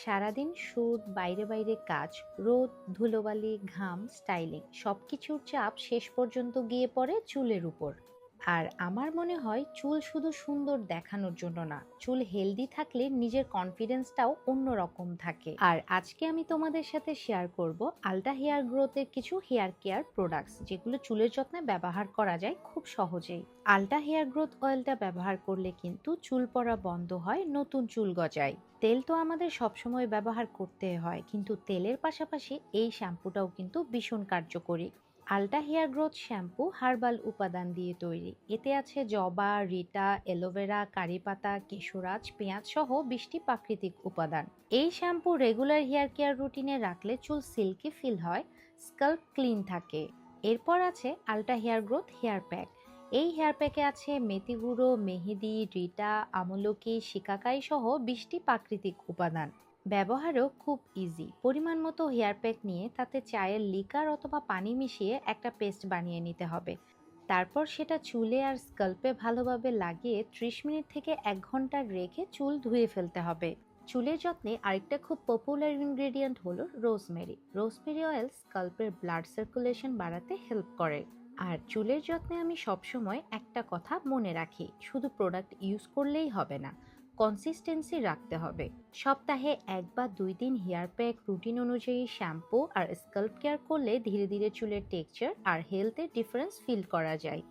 সারাদিন শুট, বাইরে বাইরে কাজ, রোদ, ধুলোবালি, ঘাম, স্টাইলিং সবকিছুর চাপ শেষ পর্যন্ত গিয়ে পড়ে চুলের উপর। আর আমার মনে হয় চুল শুধু সুন্দর দেখানোর জন্য না, চুল হেলদি থাকলে নিজের কনফিডেন্সটাও অন্যরকম থাকে। আর আজকে আমি তোমাদের সাথে শেয়ার করব আলটা হেয়ার গ্রোথের কিছু হেয়ার কেয়ার প্রোডাক্টস, যেগুলো চুলের যত্নে ব্যবহার করা যায় খুব সহজেই। আলটা হেয়ার গ্রোথ অয়েলটা ব্যবহার করলে কিন্তু চুল পড়া বন্ধ হয়, নতুন চুল গজায়। তেল তো আমাদের সবসময় ব্যবহার করতে হয়, কিন্তু তেলের পাশাপাশি এই শ্যাম্পুটাও কিন্তু ভীষণ কার্যকরী। আলটা হেয়ার গ্রোথ শ্যাম্পু হার্বাল উপাদান দিয়ে তৈরি। এতে আছে জবা, রিটা, অ্যালোভেরা, কারি পাতা, কেশরাজ, পেঁয়াজ সহ 20টি প্রাকৃতিক উপাদান। এই শ্যাম্পু রেগুলার হেয়ার কেয়ার রুটিনে রাখলে চুল সিল্কি ফিল হয়, স্কাল্প ক্লিন থাকে। এরপর আছে আলটা হেয়ার গ্রোথ হেয়ার প্যাক। এই হেয়ার প্যাকে আছে মেথি গুঁড়ো, মেহেদি, রিটা, আমলকি, শিকাকাই সহ 20টি প্রাকৃতিক উপাদান। ব্যবহারও খুব ইজি। পরিমাণ মতো হেয়ার প্যাক নিয়ে তাতে চায়ের লিকার অথবা পানি মিশিয়ে একটা পেস্ট বানিয়ে নিতে হবে। তারপর সেটা চুলে আর স্কাল্পে ভালোভাবে লাগিয়ে 30 মিনিট থেকে 1 ঘন্টা রেখে চুল ধুয়ে ফেলতে হবে। চুলের যত্নে আরেকটা খুব পপুলার ইনগ্রেডিয়েন্ট হলো রোজমেরি। রোজমেরি অয়েল স্কাল্পের ব্লাড সার্কুলেশন বাড়াতে হেল্প করে। আর চুলের যত্নে আমি সবসময় একটা কথা মনে রাখি, শুধু প্রোডাক্ট ইউজ করলেই হবে না, কনসিস্টেন্সি রাখতে হবে। সপ্তাহে 1 বা 2 দিন হেয়ার প্যাক, রুটিন অনুযায়ী শ্যাম্পু আর স্কাল্প কেয়ার করলে ধীরে ধীরে চুলের টেক্সচার আর হেলথের ডিফারেন্স ফিল করা যায়।